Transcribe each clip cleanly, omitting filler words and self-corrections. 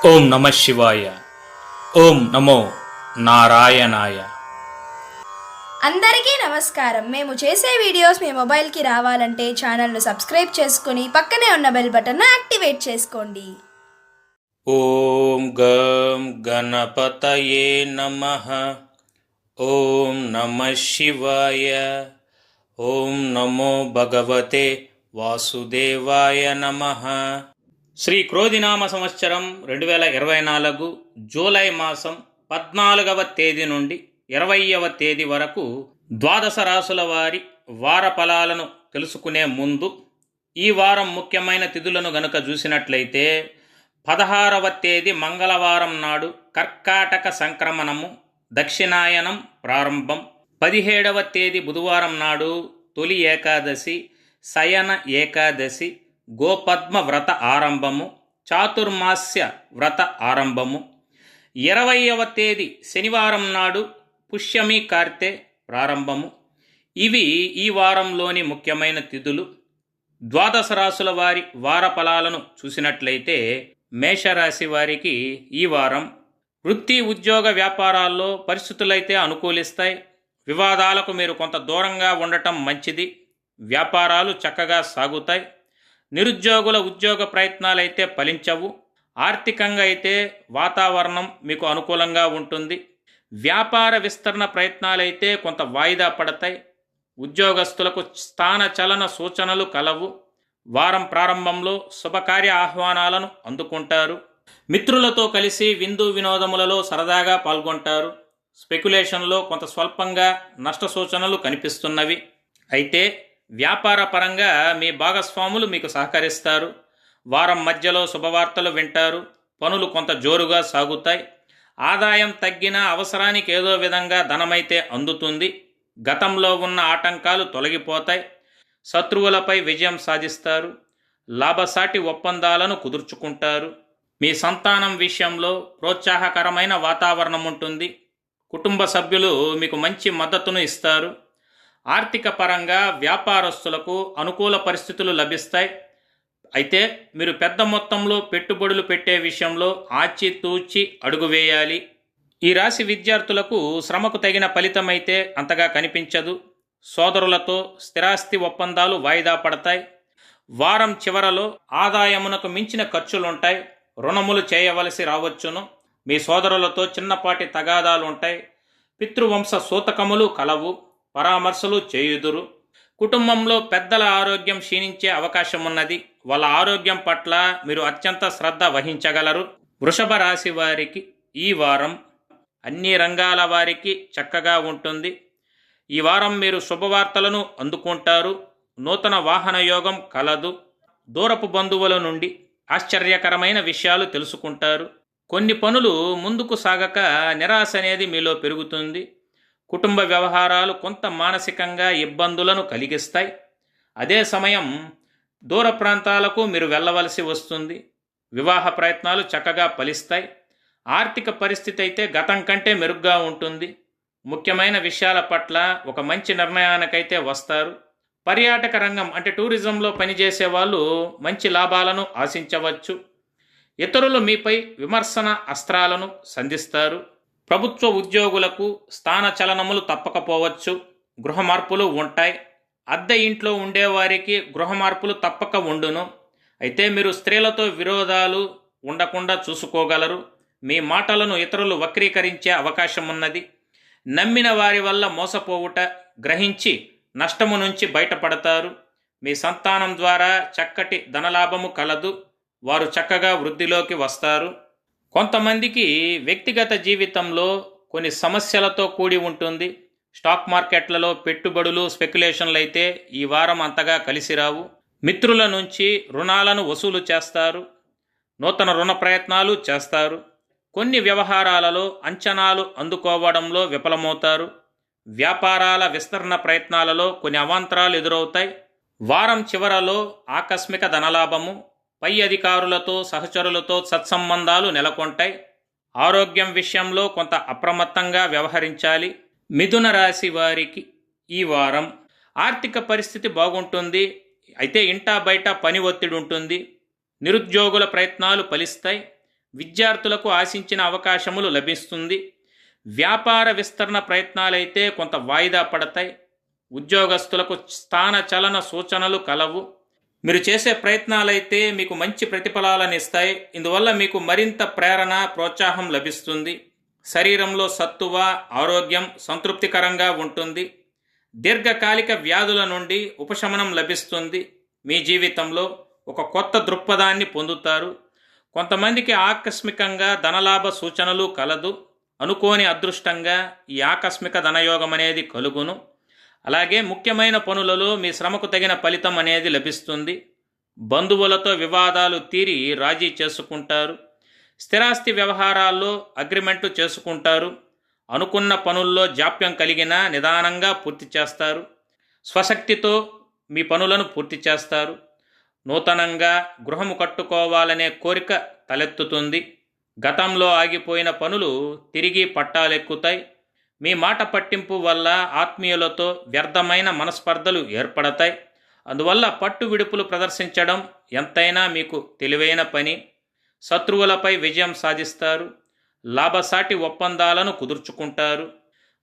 ఓం నమ శివాయ. ఓం నమో నారాయణాయ. అందరికీ నమస్కారం. మేము చేసే వీడియోస్ మీ మొబైల్కి రావాలంటే ఛానల్ను సబ్స్క్రైబ్ చేసుకుని పక్కనే ఉన్న బెల్ బటన్ను యాక్టివేట్ చేసుకోండి. ఓం గం గణపతయే నమః. ఓం నమ శివాయ. ఓం నమో భగవతే వాసుదేవాయ నమః. శ్రీ క్రోధినామ సంవత్సరం 2024 జూలై మాసం 14వ తేదీ నుండి 20వ తేదీ వరకు ద్వాదశ రాసుల వారి వార ఫలాలను తెలుసుకునే ముందు ఈ వారం ముఖ్యమైన తిథులను గనుక చూసినట్లయితే 16వ తేదీ మంగళవారం నాడు కర్కాటక సంక్రమణము దక్షిణాయనం ప్రారంభం. 17వ తేదీ బుధవారం నాడు తొలి ఏకాదశి శయన ఏకాదశి గోపద్మ వ్రత ఆరంభము చాతుర్మాస్య వ్రత ఆరంభము. 20వ తేదీ శనివారం నాడు పుష్యమి కార్తె ప్రారంభము. ఇవి ఈ వారంలోని ముఖ్యమైన తిథులు. ద్వాదశ రాశుల వారి వార ఫలాలను చూసినట్లయితే మేషరాశి వారికి ఈ వారం వృత్తి ఉద్యోగ వ్యాపారాల్లో పరిస్థితులైతే అనుకూలిస్తాయి. వివాదాలకు మీరు కొంత దూరంగా ఉండటం మంచిది. వ్యాపారాలు చక్కగా సాగుతాయి. నిరుద్యోగుల ఉద్యోగ ప్రయత్నాలైతే ఫలించవు. ఆర్థికంగా అయితే వాతావరణం మీకు అనుకూలంగా ఉంటుంది. వ్యాపార విస్తరణ ప్రయత్నాలైతే కొంత వాయిదా పడతాయి. ఉద్యోగస్తులకు స్థాన చలన సూచనలు కలవు. వారం ప్రారంభంలో శుభకార్య ఆహ్వానాలను అందుకుంటారు. మిత్రులతో కలిసి విందు వినోదములలో సరదాగా పాల్గొంటారు. స్పెక్యులేషన్లో కొంత స్వల్పంగా నష్ట సూచనలు కనిపిస్తున్నవి. అయితే వ్యాపార పరంగా మీ భాగస్వాములు మీకు సహకరిస్తారు. వారం మధ్యలో శుభవార్తలు వింటారు. పనులు కొంత జోరుగా సాగుతాయి. ఆదాయం తగ్గిన అవసరానికి ఏదో విధంగా ధనమైతే అందుతుంది. గతంలో ఉన్న ఆటంకాలు తొలగిపోతాయి. శత్రువులపై విజయం సాధిస్తారు. లాభసాటి ఒప్పందాలను కుదుర్చుకుంటారు. మీ సంతానం విషయంలో ప్రోత్సాహకరమైన వాతావరణం ఉంటుంది. కుటుంబ సభ్యులు మీకు మంచి మద్దతును ఇస్తారు. ఆర్థిక పరంగా వ్యాపారస్తులకు అనుకూల పరిస్థితులు లభిస్తాయి. అయితే మీరు పెద్ద మొత్తంలో పెట్టుబడులు పెట్టే విషయంలో ఆచితూచి అడుగు వేయాలి. ఈ రాశి విద్యార్థులకు శ్రమకు తగిన ఫలితమైతే అంతగా కనిపించదు. సోదరులతో స్థిరాస్తి ఒప్పందాలు వాయిదా పడతాయి. వారం చివరలో ఆదాయమునకు మించిన ఖర్చులుంటాయి. రుణములు చేయవలసి రావచ్చును. మీ సోదరులతో చిన్నపాటి తగాదాలుంటాయి. పితృవంశ సూతకములు కలవు. పరామర్శలు చేయుదురు. కుటుంబంలో పెద్దల ఆరోగ్యం క్షీణించే అవకాశం ఉన్నది. వాళ్ళ ఆరోగ్యం పట్ల మీరు అత్యంత శ్రద్ధ వహించగలరు. వృషభ రాశి వారికి ఈ వారం అన్ని రంగాల వారికి చక్కగా ఉంటుంది. ఈ వారం మీరు శుభవార్తలను అందుకుంటారు. నూతన వాహన యోగం కలదు. దూరపు బంధువుల నుండి ఆశ్చర్యకరమైన విషయాలు తెలుసుకుంటారు. కొన్ని పనులు ముందుకు సాగక నిరాశ అనేది మీలో పెరుగుతుంది. కుటుంబ వ్యవహారాలు కొంత మానసికంగా ఇబ్బందులను కలిగిస్తాయి. అదే సమయం దూర ప్రాంతాలకు మీరు వెళ్ళవలసి వస్తుంది. వివాహ ప్రయత్నాలు చక్కగా ఫలిస్తాయి. ఆర్థిక పరిస్థితి అయితే గతం కంటే మెరుగ్గా ఉంటుంది. ముఖ్యమైన విషయాల పట్ల ఒక మంచి నిర్ణయానికైతే వస్తారు. పర్యాటక రంగం అంటే టూరిజంలో పనిచేసే వాళ్ళు మంచి లాభాలను ఆశించవచ్చు. ఇతరులు మీపై విమర్శన అస్త్రాలను సంధిస్తారు. ప్రభుత్వ ఉద్యోగులకు స్థాన చలనములు తప్పకపోవచ్చు. గృహ మార్పులు ఉంటాయి. అద్దె ఇంట్లో ఉండేవారికి గృహ మార్పులు తప్పక ఉండును. అయితే మీరు స్త్రీలతో విరోధాలు ఉండకుండా చూసుకోగలరు. మీ మాటలను ఇతరులు వక్రీకరించే అవకాశం ఉన్నది. నమ్మిన వారి వల్ల మోసపోవుట గ్రహించి నష్టము నుంచి బయటపడతారు. మీ సంతానం ద్వారా చక్కటి ధనలాభము కలదు. వారు చక్కగా వృద్ధిలోకి వస్తారు. కొంతమందికి వ్యక్తిగత జీవితంలో కొన్ని సమస్యలతో కూడి ఉంటుంది. స్టాక్ మార్కెట్లలో పెట్టుబడులు స్పెక్యులేషన్లు అయితే ఈ వారం అంతగా కలిసిరావు. మిత్రుల నుంచి రుణాలను వసూలు చేస్తారు. నూతన రుణ ప్రయత్నాలు చేస్తారు. కొన్ని వ్యవహారాలలో అంచనాలు అందుకోవడంలో విఫలమవుతారు. వ్యాపారాల విస్తరణ ప్రయత్నాలలో కొన్ని అవాంతరాలు ఎదురవుతాయి. వారం చివరలో ఆకస్మిక ధనలాభము. పై అధికారులతో సహచరులతో సత్సంబంధాలు నెలకొంటాయి. ఆరోగ్యం విషయంలో కొంత అప్రమత్తంగా వ్యవహరించాలి. మిథున రాశి వారికి ఈ వారం ఆర్థిక పరిస్థితి బాగుంటుంది. అయితే ఇంటా బయట పని ఒత్తిడి ఉంటుంది. నిరుద్యోగుల ప్రయత్నాలు ఫలిస్తాయి. విద్యార్థులకు ఆశించిన అవకాశములు లభిస్తుంది. వ్యాపార విస్తరణ ప్రయత్నాలైతే కొంత వాయిదా పడతాయి. ఉద్యోగస్తులకు స్థాన చలన సూచనలు కలవు. మీరు చేసే ప్రయత్నాలైతే మీకు మంచి ప్రతిఫలాలను ఇస్తాయి. ఇందువల్ల మీకు మరింత ప్రేరణ, ప్రోత్సాహం లభిస్తుంది. శరీరంలో సత్తువ, ఆరోగ్యం సంతృప్తికరంగా ఉంటుంది. దీర్ఘకాలిక వ్యాధుల నుండి ఉపశమనం లభిస్తుంది. మీ జీవితంలో ఒక కొత్త దృక్పథాన్ని పొందుతారు. కొంతమందికి ఆకస్మికంగా ధనలాభ సూచనలు కలదు. అనుకోని అదృష్టంగా ఈ ఆకస్మిక ధనయోగం అనేది కలుగును. అలాగే ముఖ్యమైన పనులలో మీ శ్రమకు తగిన ఫలితం అనేది లభిస్తుంది. బంధువులతో వివాదాలు తీరి రాజీ చేసుకుంటారు. స్థిరాస్తి వ్యవహారాల్లో అగ్రిమెంటు చేసుకుంటారు. అనుకున్న పనుల్లో జాప్యం కలిగినా నిదానంగా పూర్తి చేస్తారు. స్వశక్తితో మీ పనులను పూర్తి చేస్తారు. నూతనంగా గృహము కట్టుకోవాలనే కోరిక తలెత్తుతుంది. గతంలో ఆగిపోయిన పనులు తిరిగి పట్టాలెక్కుతాయి. మీ మాట పట్టింపు వల్ల ఆత్మీయులతో వ్యర్థమైన మనస్పర్ధలు ఏర్పడతాయి. అందువల్ల పట్టు విడుపులు ప్రదర్శించడం ఎంతైనా మీకు తెలివైన పని. శత్రువులపై విజయం సాధిస్తారు. లాభసాటి ఒప్పందాలను కుదుర్చుకుంటారు.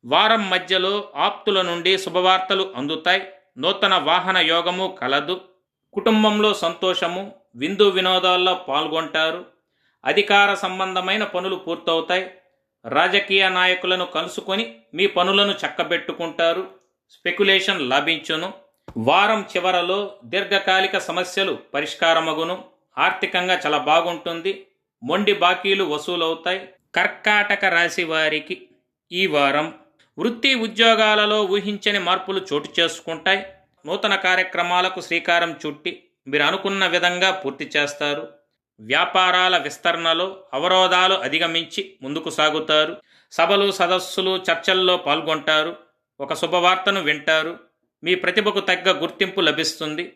వారం మధ్యలో ఆప్తుల నుండి శుభవార్తలు అందుతాయి. నూతన వాహన యోగము కలదు. కుటుంబంలో సంతోషము, విందు వినోదాల్లో పాల్గొంటారు. అధికార సంబంధమైన పనులు పూర్తవుతాయి. రాజకీయ నాయకులను కలుసుకొని మీ పనులను చక్కబెట్టుకుంటారు. స్పెక్యులేషన్ లాభించును. వారం చివరలో దీర్ఘకాలిక సమస్యలు పరిష్కారమగును. ఆర్థికంగా చాలా బాగుంటుంది. మొండి బాకీలు వసూలవుతాయి. కర్కాటక రాశి వారికి ఈ వారం వృత్తి ఉద్యోగాలలో ఊహించని మార్పులు చోటు చేసుకుంటాయి. నూతన కార్యక్రమాలకు శ్రీకారం చుట్టి మీరు అనుకున్న విధంగా పూర్తి చేస్తారు. వ్యాపారాల విస్తరణలో అవరోధాలు అధిగమించి ముందుకు సాగుతారు. సభలు, సదస్సులు, చర్చల్లో పాల్గొంటారు. ఒక శుభవార్తను వింటారు. మీ ప్రతిభకు తగ్గ గుర్తింపు లభిస్తుంది.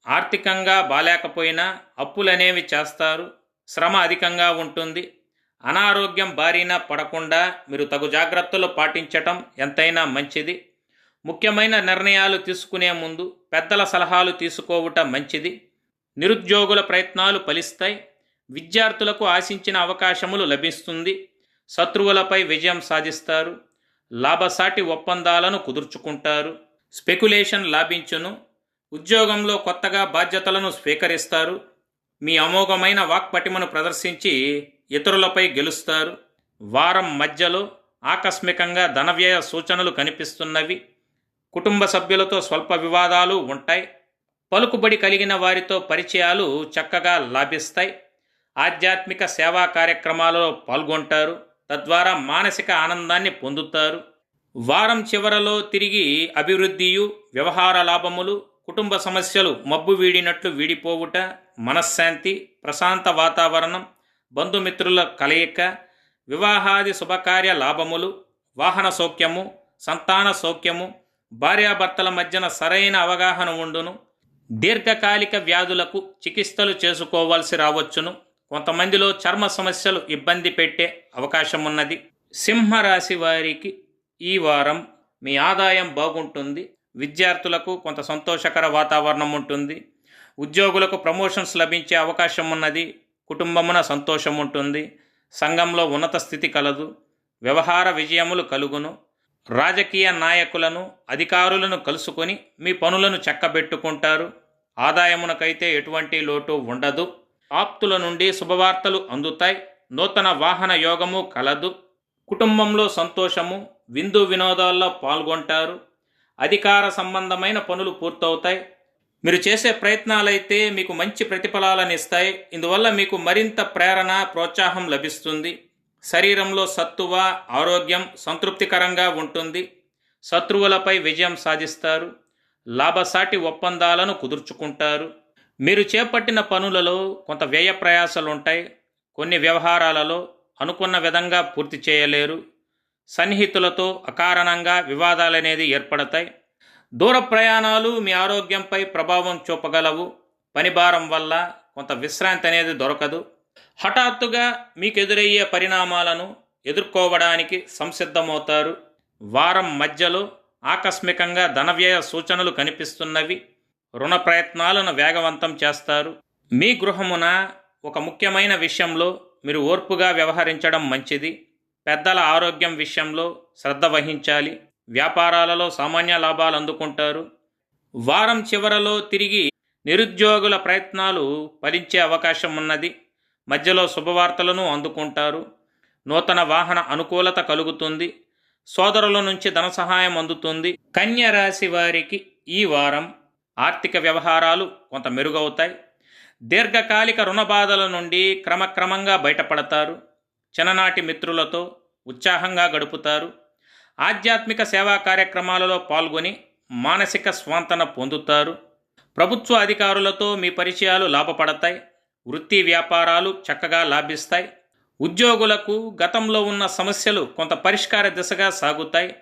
ఆర్థికంగా బాలేకపోయినా అప్పులనేవి చేస్తారు. శ్రమ అధికంగా ఉంటుంది. అనారోగ్యం బారిన పడకుండా మీరు తగు జాగ్రత్తలు పాటించటం ఎంతైనా మంచిది. ముఖ్యమైన నిర్ణయాలు తీసుకునే ముందు పెద్దల సలహాలు తీసుకోవటం మంచిది. నిరుద్యోగుల ప్రయత్నాలు ఫలిస్తాయి. విద్యార్థులకు ఆశించిన అవకాశములు లభిస్తుంది. శత్రువులపై విజయం సాధిస్తారు. లాభసాటి ఒప్పందాలను కుదుర్చుకుంటారు. స్పెక్యులేషన్ లాభించును. ఉద్యోగంలో కొత్తగా బాధ్యతలను స్వీకరిస్తారు. మీ అమోఘమైన వాక్పటిమను ప్రదర్శించి ఇతరులపై గెలుస్తారు. వారం మధ్యలో ఆకస్మికంగా ధనవ్యయ సూచనలు కనిపిస్తున్నవి. కుటుంబ సభ్యులతో స్వల్ప వివాదాలు ఉంటాయి. పలుకుబడి కలిగిన వారితో పరిచయాలు చక్కగా లాభిస్తాయి. ఆధ్యాత్మిక సేవా కార్యక్రమాలలో పాల్గొంటారు. తద్వారా మానసిక ఆనందాన్ని పొందుతారు. వారం చివరలో తిరిగి అభివృద్ధియు, వ్యవహార లాభములు, కుటుంబ సమస్యలు మబ్బు వీడినట్లు వీడిపోవుట, మనశ్శాంతి, ప్రశాంత వాతావరణం, బంధుమిత్రుల కలయిక, వివాహాది శుభకార్య లాభములు, వాహన సౌఖ్యము, సంతాన సౌఖ్యము, భార్యాభర్తల మధ్యన సరైన అవగాహన ఉండును. దీర్ఘకాలిక వ్యాధులకు చికిత్సలు చేసుకోవాల్సి రావచ్చును. కొంతమందిలో చర్మ సమస్యలు ఇబ్బంది పెట్టే అవకాశం ఉన్నది. సింహరాశి వారికి ఈ వారం మీ ఆదాయం బాగుంటుంది. విద్యార్థులకు కొంత సంతోషకర వాతావరణం ఉంటుంది. ఉద్యోగులకు ప్రమోషన్స్ లభించే అవకాశం ఉన్నది. కుటుంబమున సంతోషం ఉంటుంది. సంఘంలో ఉన్నత స్థితి కలదు. వ్యవహార విజయములు కలుగును. రాజకీయ నాయకులను, అధికారులను కలుసుకొని మీ పనులను చక్కబెట్టుకుంటారు. ఆదాయమునకైతే ఎటువంటి లోటు ఉండదు. ఆప్తుల నుండి శుభవార్తలు అందుతాయి. నూతన వాహన యోగము కలదు. కుటుంబంలో సంతోషము, విందు వినోదాల్లో పాల్గొంటారు. అధికార సంబంధమైన పనులు పూర్తవుతాయి. మీరు చేసే ప్రయత్నాలైతే మీకు మంచి ప్రతిఫలాలను ఇస్తాయి. ఇందువల్ల మీకు మరింత ప్రేరణ, ప్రోత్సాహం లభిస్తుంది. శరీరంలో సత్తువ, ఆరోగ్యం సంతృప్తికరంగా ఉంటుంది. శత్రువులపై విజయం సాధిస్తారు. లాభసాటి ఒప్పందాలను కుదుర్చుకుంటారు. మీరు చేపట్టిన పనులలో కొంత వ్యయ ప్రయాసాలుంటాయి. కొన్ని వ్యవహారాలలో అనుకున్న విధంగా పూర్తి చేయలేరు. సన్నిహితులతో అకారణంగా వివాదాలనేది ఏర్పడతాయి. దూర ప్రయాణాలు మీ ఆరోగ్యంపై ప్రభావం చూపగలవు. పనిభారం వల్ల కొంత విశ్రాంతి అనేది దొరకదు. హఠాత్తుగా మీకు ఎదురయ్యే పరిణామాలను ఎదుర్కోవడానికి సంసిద్ధమవుతారు. వారం మధ్యలో ఆకస్మికంగా ధనవ్యయ సూచనలు కనిపిస్తున్నవి. రుణ ప్రయత్నాలను వేగవంతం చేస్తారు. మీ గృహమున ఒక ముఖ్యమైన విషయంలో మీరు ఓర్పుగా వ్యవహరించడం మంచిది. పెద్దల ఆరోగ్యం విషయంలో శ్రద్ధ వహించాలి. వ్యాపారాలలో సామాన్య లాభాలు అందుకుంటారు. వారం చివరలో తిరిగి నిరుద్యోగుల ప్రయత్నాలు ఫలించే అవకాశం ఉన్నది. మధ్యలో శుభవార్తలను అందుకుంటారు. నూతన వాహన అనుకూలత కలుగుతుంది. సోదరుల నుంచి ధన సహాయం అందుతుంది. కన్య రాశి వారికి ఈ వారం ఆర్థిక వ్యవహారాలు కొంత మెరుగవుతాయి. దీర్ఘకాలిక రుణ బాధల నుండి క్రమక్రమంగా బయటపడతారు. చిన్ననాటి మిత్రులతో ఉత్సాహంగా గడుపుతారు. ఆధ్యాత్మిక సేవా కార్యక్రమాలలో పాల్గొని మానసిక స్వాంతన పొందుతారు. ప్రభుత్వ అధికారులతో మీ పరిచయాలు లాభపడతాయి. వృత్తి వ్యాపారాలు చక్కగా లాభిస్తాయి. ఉద్యోగులకు గతంలో ఉన్న సమస్యలు కొంత పరిష్కార దిశగా సాగుతాయి.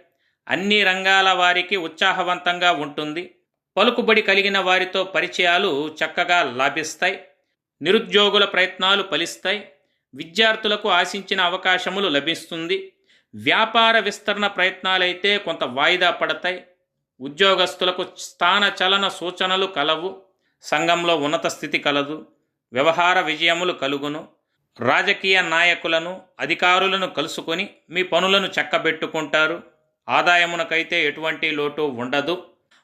అన్ని రంగాల వారికి ఉత్సాహవంతంగా ఉంటుంది. పలుకుబడి కలిగిన వారితో పరిచయాలు చక్కగా లాభిస్తాయి. నిరుద్యోగుల ప్రయత్నాలు ఫలిస్తాయి. విద్యార్థులకు ఆశించిన అవకాశములు లభిస్తుంది. వ్యాపార విస్తరణ ప్రయత్నాలైతే కొంత వాయిదా పడతాయి. ఉద్యోగస్తులకు స్థాన చలన సూచనలు కలవు. సంఘంలో ఉన్నత స్థితి కలదు. వ్యవహార విజయములు కలుగును. రాజకీయ నాయకులను అధికారులను కలుసుకొని మీ పనులను చక్కబెట్టుకుంటారు. ఆదాయమునకైతే ఎటువంటి లోటు ఉండదు.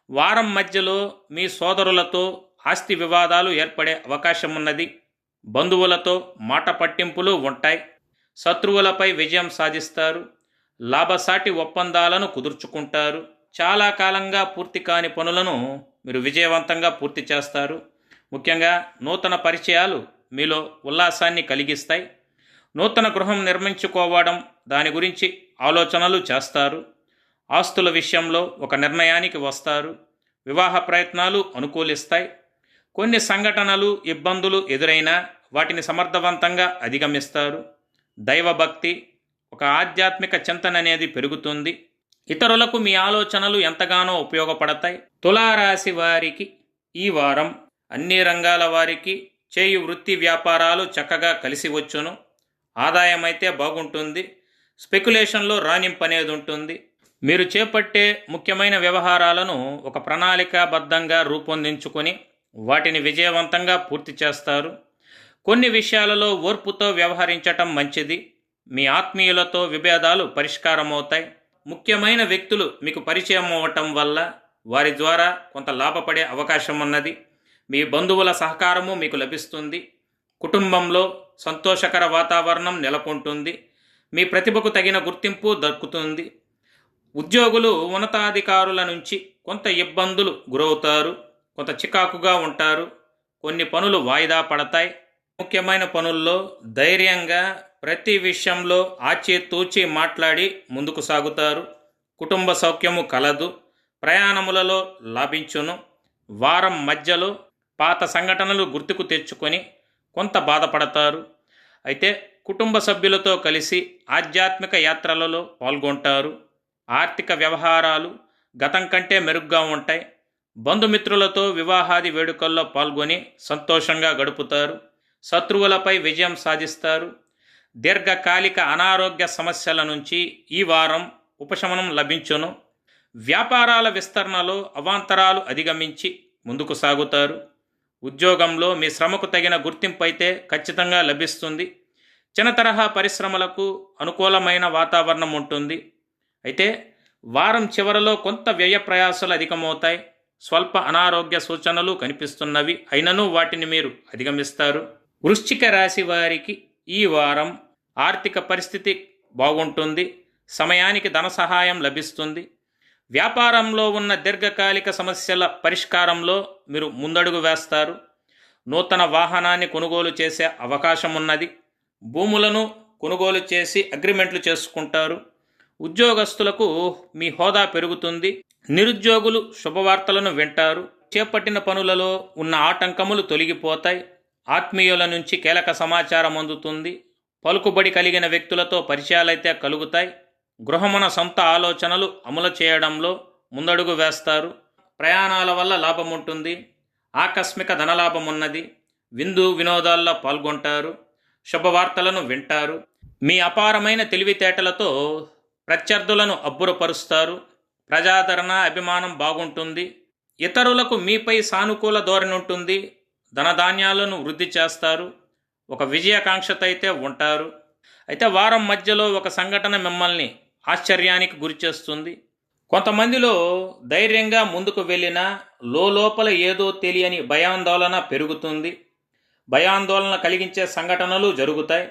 వారం మధ్యలో మీ సోదరులతో ఆస్తి వివాదాలు ఏర్పడే అవకాశం ఉన్నది. బంధువులతో మాట పట్టింపులు ఉంటాయి. శత్రువులపై విజయం సాధిస్తారు. లాభసాటి ఒప్పందాలను కుదుర్చుకుంటారు. చాలా కాలంగా పూర్తి కాని పనులను మీరు విజయవంతంగా పూర్తి చేస్తారు. ముఖ్యంగా నూతన పరిచయాలు మీలో ఉల్లాసాన్ని కలిగిస్తాయి. నూతన గృహం నిర్మించుకోవడం, దాని గురించి ఆలోచనలు చేస్తారు. ఆస్తుల విషయంలో ఒక నిర్ణయానికి వస్తారు. వివాహ ప్రయత్నాలు అనుకూలిస్తాయి. కొన్ని సంఘటనలు ఇబ్బందులు ఎదురైనా వాటిని సమర్థవంతంగా అధిగమిస్తారు. దైవభక్తి, ఒక ఆధ్యాత్మిక చింతన అనేది పెరుగుతుంది. ఇతరులకు మీ ఆలోచనలు ఎంతగానో ఉపయోగపడతాయి. తులారాశి వారికి ఈ వారం అన్ని రంగాల వారికి చేయు వృత్తి వ్యాపారాలు చక్కగా కలిసి వచ్చును. ఆదాయం అయితే బాగుంటుంది. స్పెక్యులేషన్లో రాణింపు అనేది ఉంటుంది. మీరు చేపట్టే ముఖ్యమైన వ్యవహారాలను ఒక ప్రణాళికాబద్ధంగా రూపొందించుకొని వాటిని విజయవంతంగా పూర్తి చేస్తారు. కొన్ని విషయాలలో ఓర్పుతో వ్యవహరించటం మంచిది. మీ ఆత్మీయులతో విభేదాలు పరిష్కారమవుతాయి. ముఖ్యమైన వ్యక్తులు మీకు పరిచయం అవ్వటం వల్ల వారి ద్వారా కొంత లాభపడే అవకాశం ఉన్నది. మీ బంధువుల సహకారము మీకు లభిస్తుంది. కుటుంబంలో సంతోషకర వాతావరణం నెలకొంటుంది. మీ ప్రతిభకు తగిన గుర్తింపు దక్కుతుంది. ఉద్యోగులు ఉన్నతాధికారుల నుంచి కొంత ఇబ్బందులు గురవుతారు. కొంత చికాకుగా ఉంటారు. కొన్ని పనులు వాయిదా పడతాయి. ముఖ్యమైన పనుల్లో ధైర్యంగా ప్రతి విషయంలో ఆచితూచి మాట్లాడి ముందుకు సాగుతారు. కుటుంబ సౌఖ్యము కలదు. ప్రయాణములలో లాభించును. వారం మధ్యలో పాత సంఘటనలు గుర్తుకు తెచ్చుకొని కొంత బాధపడతారు. అయితే కుటుంబ సభ్యులతో కలిసి ఆధ్యాత్మిక యాత్రలలో పాల్గొంటారు. ఆర్థిక వ్యవహారాలు గతం కంటే మెరుగ్గా ఉంటాయి. బంధుమిత్రులతో వివాహాది వేడుకల్లో పాల్గొని సంతోషంగా గడుపుతారు. శత్రువులపై విజయం సాధిస్తారు. దీర్ఘకాలిక అనారోగ్య సమస్యల నుంచి ఈ వారం ఉపశమనం లభించును. వ్యాపారాల విస్తరణలో అవాంతరాలు అధిగమించి ముందుకు సాగుతారు. ఉద్యోగంలో మీ శ్రమకు తగిన గుర్తింపు అయితే ఖచ్చితంగా లభిస్తుంది. చిన్న తరహా పరిశ్రమలకు అనుకూలమైన వాతావరణం ఉంటుంది. అయితే వారం చివరలో కొంత వ్యయ ప్రయాసాలు అధికమవుతాయి. స్వల్ప అనారోగ్య సూచనలు కనిపిస్తున్నవి. అయినను వాటిని మీరు అధిగమిస్తారు. వృశ్చిక రాశి వారికి ఈ వారం ఆర్థిక పరిస్థితి బాగుంటుంది. సమయానికి ధన సహాయం లభిస్తుంది. వ్యాపారంలో ఉన్న దీర్ఘకాలిక సమస్యల పరిష్కారంలో మీరు ముందడుగు వేస్తారు. నూతన వాహనాన్ని కొనుగోలు చేసే అవకాశం ఉన్నది. భూములను కొనుగోలు చేసి అగ్రిమెంట్లు చేసుకుంటారు. ఉద్యోగస్తులకు మీ హోదా పెరుగుతుంది. నిరుద్యోగులు శుభవార్తలను వింటారు. చేపట్టిన పనులలో ఉన్న ఆటంకములు తొలగిపోతాయి. ఆత్మీయుల నుంచి కీలక సమాచారం అందుతుంది. పలుకుబడి కలిగిన వ్యక్తులతో పరిచయాలైతే కలుగుతాయి. గృహమున సొంత ఆలోచనలు అమలు చేయడంలో ముందడుగు వేస్తారు. ప్రయాణాల వల్ల లాభం ఉంటుంది. ఆకస్మిక ధనలాభం ఉన్నది. విందు వినోదాల్లో పాల్గొంటారు. శుభవార్తలను వింటారు. మీ అపారమైన తెలివితేటలతో ప్రత్యర్థులను అబ్బురపరుస్తారు. ప్రజాదరణ అభిమానం బాగుంటుంది. ఇతరులకు మీపై సానుకూల ధోరణి ఉంటుంది. ధనధాన్యాలను వృద్ధి చేస్తారు. ఒక విజయాకాంక్షతో అయితే ఉంటారు. అయితే వారం మధ్యలో ఒక సంఘటన మిమ్మల్ని ఆశ్చర్యానికి గురిచేస్తుంది. కొంతమందిలో ధైర్యంగా ముందుకు వెళ్ళినా లోపల ఏదో తెలియని భయాందోళన పెరుగుతుంది. భయాందోళన కలిగించే సంఘటనలు జరుగుతాయి.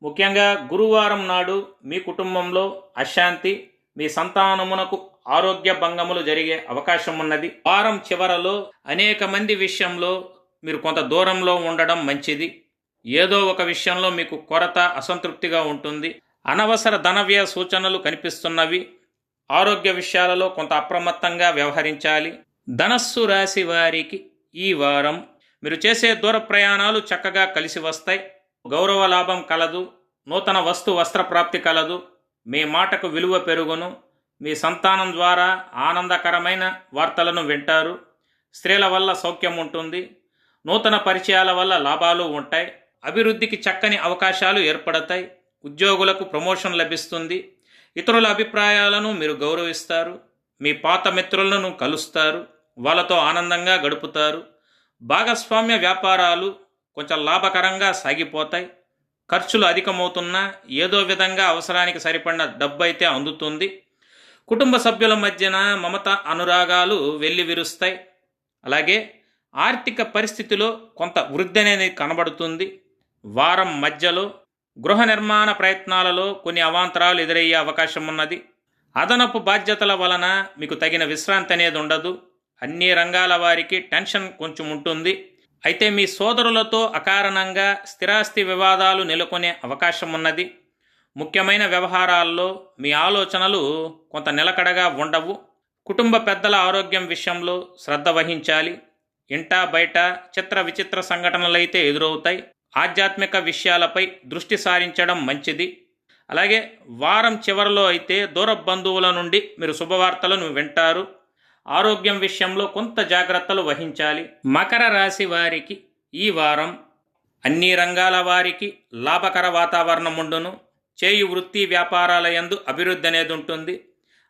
ముఖ్యంగా గురువారం నాడు మీ కుటుంబంలో అశాంతి, మీ సంతానమునకు ఆరోగ్య భంగములు జరిగే అవకాశం ఉన్నది. వారం చివరలో అనేక మంది విషయంలో మీరు కొంత దూరంలో ఉండడం మంచిది. ఏదో ఒక విషయంలో మీకు కొరత, అసంతృప్తిగా ఉంటుంది. అనవసర ధనవ్యయ సూచనలు కనిపిస్తున్నవి. ఆరోగ్య విషయాలలో కొంత అప్రమత్తంగా వ్యవహరించాలి. ధనస్సు రాశి వారికి ఈ వారం మీరు చేసే దూర ప్రయాణాలు చక్కగా కలిసి వస్తాయి. గౌరవ లాభం కలదు. నూతన వస్త్ర ప్రాప్తి కలదు. మీ మాటకు విలువ పెరుగును. మీ సంతానం ద్వారా ఆనందకరమైన వార్తలను వింటారు. స్త్రీల వల్ల సౌఖ్యం ఉంటుంది. నూతన పరిచయాల వల్ల లాభాలు ఉంటాయి. అభివృద్ధికి చక్కని అవకాశాలు ఏర్పడతాయి. ఉద్యోగులకు ప్రమోషన్ లభిస్తుంది. ఇతరుల అభిప్రాయాలను మీరు గౌరవిస్తారు. మీ పాత మిత్రులను కలుస్తారు. వాళ్ళతో ఆనందంగా గడుపుతారు. భాగస్వామ్య వ్యాపారాలు కొంచెం లాభకరంగా సాగిపోతాయి. ఖర్చులు అధికమవుతున్నా ఏదో విధంగా అవసరానికి సరిపడిన డబ్బు అయితే అందుతుంది. కుటుంబ సభ్యుల మధ్యన మమత, అనురాగాలు వెల్లివిరుస్తాయి. అలాగే ఆర్థిక పరిస్థితిలో కొంత వృద్ధి అనేది కనబడుతుంది. వారం మధ్యలో గృహ నిర్మాణ ప్రయత్నాలలో కొన్ని అవాంతరాలు ఎదురయ్యే అవకాశం ఉన్నది. అదనపు బాధ్యతల వలన మీకు తగిన విశ్రాంతి అనేది ఉండదు. అన్ని రంగాల వారికి టెన్షన్ కొంచెం ఉంటుంది. అయితే మీ సోదరులతో అకారణంగా స్థిరాస్తి వివాదాలు నెలకొనే అవకాశం ఉన్నది. ముఖ్యమైన వ్యవహారాల్లో మీ ఆలోచనలు కొంత నిలకడగా ఉండవు. కుటుంబ పెద్దల ఆరోగ్యం విషయంలో శ్రద్ధ వహించాలి. ఇంటా బయట చిత్ర విచిత్ర సంఘటనలైతే ఎదురవుతాయి. ఆధ్యాత్మిక విషయాలపై దృష్టి సారించడం మంచిది. అలాగే వారం చివరిలో అయితే దూర బంధువుల నుండి మీరు శుభవార్తలను వింటారు. ఆరోగ్యం విషయంలో కొంత జాగ్రత్తలు వహించాలి. మకర రాశి వారికి ఈ వారం అన్ని రంగాల వారికి లాభకర వాతావరణం ఉండును. చేయు వృత్తి వ్యాపారాల యందు అభివృద్ధి అనేది ఉంటుంది.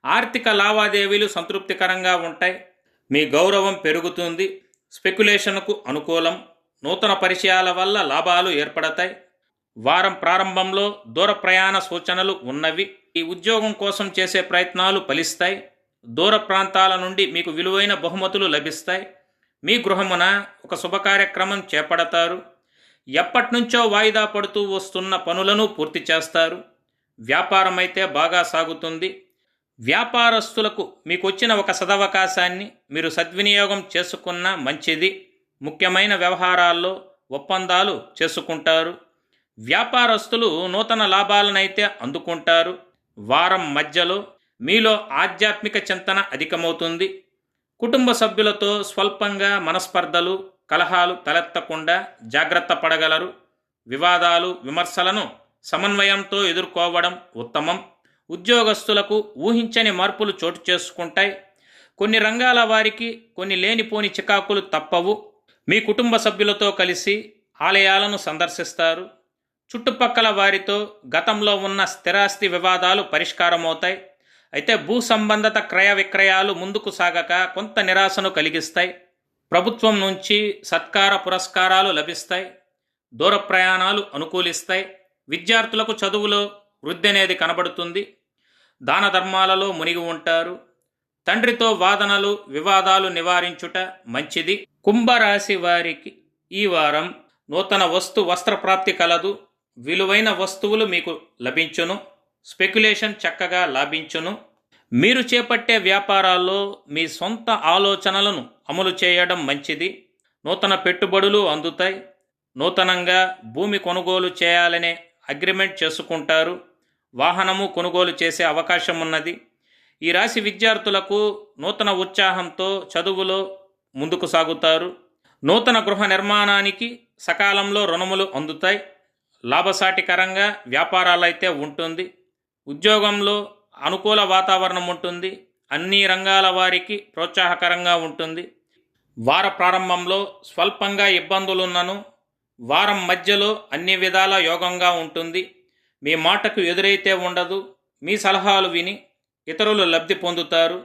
ఆర్థిక లావాదేవీలు సంతృప్తికరంగా ఉంటాయి. మీ గౌరవం పెరుగుతుంది. స్పెక్యులేషన్కు అనుకూలం. నూతన పరిచయాల వల్ల లాభాలు ఏర్పడతాయి. వారం ప్రారంభంలో దూర ప్రయాణ సూచనలు ఉన్నవి. ఈ ఉద్యోగం కోసం చేసే ప్రయత్నాలు ఫలిస్తాయి. దూర ప్రాంతాల నుండి మీకు విలువైన బహుమతులు లభిస్తాయి. మీ గృహమున ఒక శుభకార్యక్రమం చేపడతారు. ఎప్పటినుంచో వాయిదా పడుతూ వస్తున్న పనులను పూర్తి చేస్తారు. వ్యాపారం అయితే బాగా సాగుతుంది. వ్యాపారస్తులకు మీకు వచ్చిన ఒక సదవకాశాన్ని మీరు సద్వినియోగం చేసుకున్న మంచిది. ముఖ్యమైన వ్యవహారాల్లో ఒప్పందాలు చేసుకుంటారు. వ్యాపారస్తులు నూతన లాభాలనైతే అందుకుంటారు. వారం మధ్యలో మీలో ఆధ్యాత్మిక చింతన అధికమవుతుంది. కుటుంబ సభ్యులతో స్వల్పంగా మనస్పర్ధలు, కలహాలు తలెత్తకుండా జాగ్రత్త పడగలరు. వివాదాలు, విమర్శలను సమన్వయంతో ఎదుర్కోవడం ఉత్తమం. ఉద్యోగస్తులకు ఊహించని మార్పులు చోటు చేసుకుంటాయి. కొన్ని రంగాల వారికి కొన్ని లేనిపోని చికాకులు తప్పవు. మీ కుటుంబ సభ్యులతో కలిసి ఆలయాలను సందర్శిస్తారు. చుట్టుపక్కల వారితో గతంలో ఉన్న స్థిరాస్తి వివాదాలు పరిష్కారమవుతాయి. అయితే భూ సంబంధిత క్రయ విక్రయాలు ముందుకు సాగక కొంత నిరాశను కలిగిస్తాయి. ప్రభుత్వం నుంచి సత్కార పురస్కారాలు లభిస్తాయి. దూర ప్రయాణాలు అనుకూలిస్తాయి. విద్యార్థులకు చదువులో వృద్ధి అనేది కనబడుతుంది. దాన ధర్మాలలో మునిగి ఉంటారు. తండ్రితో వాదనలు, వివాదాలు నివారించుట మంచిది. కుంభరాశి వారికి ఈ వారం నూతన వస్త్ర ప్రాప్తి కలదు. విలువైన వస్తువులు మీకు లభించును. స్పెక్యులేషన్ చక్కగా లాభించును. మీరు చేపట్టే వ్యాపారాల్లో మీ సొంత ఆలోచనలను అమలు చేయడం మంచిది. నూతన పెట్టుబడులు అందుతాయి. నూతనంగా భూమి కొనుగోలు చేయాలనే అగ్రిమెంట్ చేసుకుంటారు. వాహనము కొనుగోలు చేసే అవకాశం ఉన్నది. ఈ రాశి విద్యార్థులకు నూతన ఉత్సాహంతో చదువులో ముందుకు సాగుతారు. నూతన గృహ నిర్మాణానికి సకాలంలో రుణములు అందుతాయి. లాభసాటికరంగా వ్యాపారాలైతే ఉంటుంది. ఉద్యోగంలో అనుకూల వాతావరణం ఉంటుంది. అన్ని రంగాల వారికి ప్రోత్సాహకరంగా ఉంటుంది. వార ప్రారంభంలో స్వల్పంగా ఇబ్బందులున్నను వారం మధ్యలో అన్ని విధాల యోగంగా ఉంటుంది. మీ మాటకు ఎదురైతే ఉండదు. మీ సలహాలు విని ఇతరులు లబ్ధి పొందుతారు.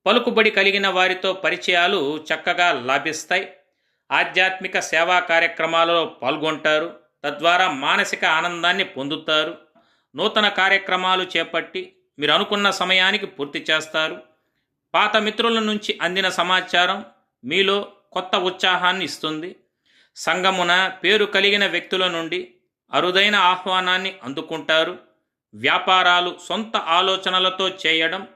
పలుకుబడి కలిగిన వారితో పరిచయాలు చక్కగా లాభిస్తాయి. ఆధ్యాత్మిక సేవా కార్యక్రమాలలో పాల్గొంటారు. తద్వారా మానసిక ఆనందాన్ని పొందుతారు. నూతన కార్యక్రమాలు చేపట్టి మీరు అనుకున్న సమయానికి పూర్తి చేస్తారు. పాత మిత్రుల నుంచి అందిన సమాచారం మీలో కొత్త ఉత్సాహాన్ని ఇస్తుంది. సంఘమున పేరు కలిగిన వ్యక్తుల నుండి అరుదైన ఆహ్వానాన్ని అందుకుంటారు. వ్యాపారాలు సొంత ఆలోచనలతో చేయడం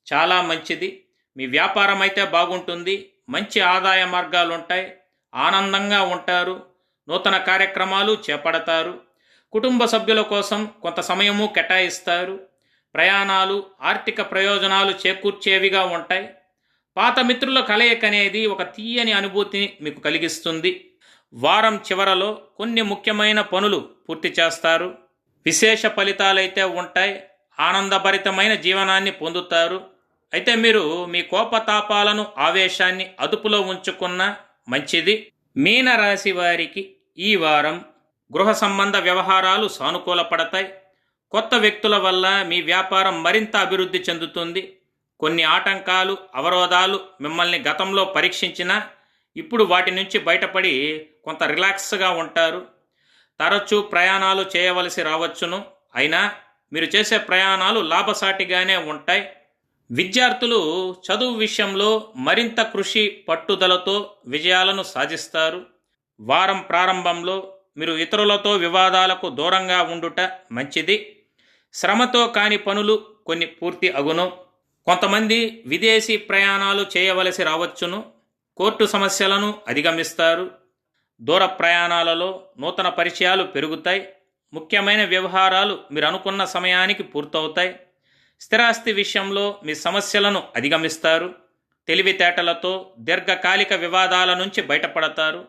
చాలా మంచిది. మీ వ్యాపారం అయితే బాగుంటుంది. మంచి ఆదాయ మార్గాలు ఉంటాయి. ఆనందంగా ఉంటారు. నూతన కార్యక్రమాలు చేపడతారు. కుటుంబ సభ్యుల కోసం కొంత సమయము కేటాయిస్తారు. ప్రయాణాలు ఆర్థిక ప్రయోజనాలు చేకూర్చేవిగా ఉంటాయి. పాత మిత్రుల కలయిక అనేది ఒక తీయని అనుభూతిని మీకు కలిగిస్తుంది. వారం చివరలో కొన్ని ముఖ్యమైన పనులు పూర్తి చేస్తారు. విశేష ఫలితాలైతే ఉంటాయి. ఆనందభరితమైన జీవనాన్ని పొందుతారు. అయితే మీరు మీ కోపతాపాలను ఆవేశాన్ని అదుపులో ఉంచుకున్న మంచిది. మీనరాశి వారికి ఈ వారం గృహ సంబంధ వ్యవహారాలు సానుకూలపడతాయి. కొత్త వ్యక్తుల వల్ల మీ వ్యాపారం మరింత అభివృద్ధి చెందుతుంది. కొన్ని ఆటంకాలు అవరోధాలు మిమ్మల్ని గతంలో పరీక్షించినా ఇప్పుడు వాటి నుంచి బయటపడి కొంత రిలాక్స్గా ఉంటారు. తరచూ ప్రయాణాలు చేయవలసి రావచ్చును. అయినా మీరు చేసే ప్రయాణాలు లాభసాటిగానే ఉంటాయి. విద్యార్థులు చదువు విషయంలో మరింత కృషి పట్టుదలతో విజయాలను సాధిస్తారు. వారం ప్రారంభంలో మీరు ఇతరులతో వివాదాలకు దూరంగా ఉండుట మంచిది. శ్రమతో కాని పనులు కొన్ని పూర్తి అగును. కొంతమంది విదేశీ ప్రయాణాలు చేయవలసి రావచ్చును. కోర్టు సమస్యలను అధిగమిస్తారు. దూర ప్రయాణాలలో నూతన పరిచయాలు పెరుగుతాయి. ముఖ్యమైన వ్యవహారాలు మీరు అనుకున్న సమయానికి పూర్తవుతాయి. స్థిరాస్తి విషయంలో మీ సమస్యలను అధిగమిస్తారు. తెలివితేటలతో దీర్ఘకాలిక వివాదాల నుంచి బయటపడతారు.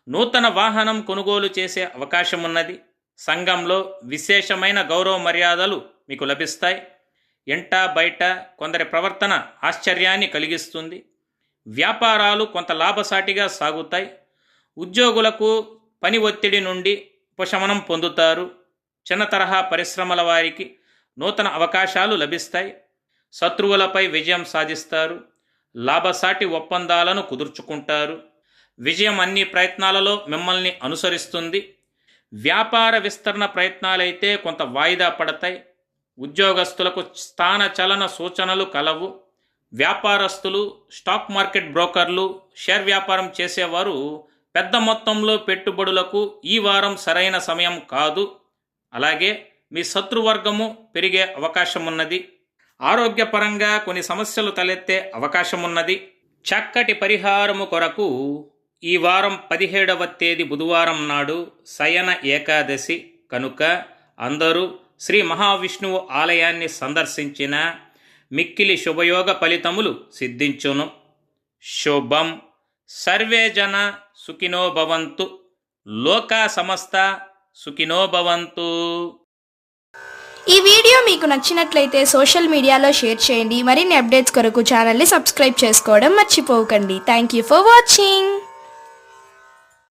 నూతన వాహనం కొనుగోలు చేసే అవకాశం ఉన్నది. సంఘంలో విశేషమైన గౌరవ మర్యాదలు మీకు లభిస్తాయి. ఇంట బయట కొందరి ప్రవర్తన ఆశ్చర్యాన్ని కలిగిస్తుంది. వ్యాపారాలు కొంత లాభసాటిగా సాగుతాయి. ఉద్యోగులకు పని ఒత్తిడి నుండి ఉపశమనం పొందుతారు. చిన్న తరహా పరిశ్రమల వారికి నూతన అవకాశాలు లభిస్తాయి. శత్రువులపై విజయం సాధిస్తారు. లాభసాటి ఒప్పందాలను కుదుర్చుకుంటారు. విజయం అన్ని ప్రయత్నాలలో మిమ్మల్ని అనుసరిస్తుంది. వ్యాపార విస్తరణ ప్రయత్నాలైతే కొంత వాయిదా పడతాయి. ఉద్యోగస్తులకు స్థాన చలన సూచనలు కలవు. వ్యాపారస్తులు, స్టాక్ మార్కెట్ బ్రోకర్లు, షేర్ వ్యాపారం చేసేవారు పెద్ద మొత్తంలో పెట్టుబడులకు ఈ వారం సరైన సమయం కాదు. అలాగే మీ శత్రువర్గము పెరిగే అవకాశం ఉన్నది. ఆరోగ్యపరంగా కొన్ని సమస్యలు తలెత్తే అవకాశం ఉన్నది. చక్కటి పరిహారము కొరకు ఈ వారం 17వ తేదీ బుధవారం నాడు శయన ఏకాదశి కనుక అందరూ శ్రీ మహావిష్ణువు ఆలయాన్ని సందర్శించిన మిక్కిలి శుభయోగ ఫలితములు సిద్ధించును. శుభం. సర్వే జన సుఖినో భవంతు. లోకా సమస్త సుఖినో భవంతు. ఈ వీడియో మీకు నచ్చినట్లయితే సోషల్ మీడియాలో షేర్ చేయండి. మరిన్ని అప్డేట్స్ కొరకు ఛానల్ని సబ్స్క్రైబ్ చేసుకోవడం మర్చిపోకండి. Thank you for watching.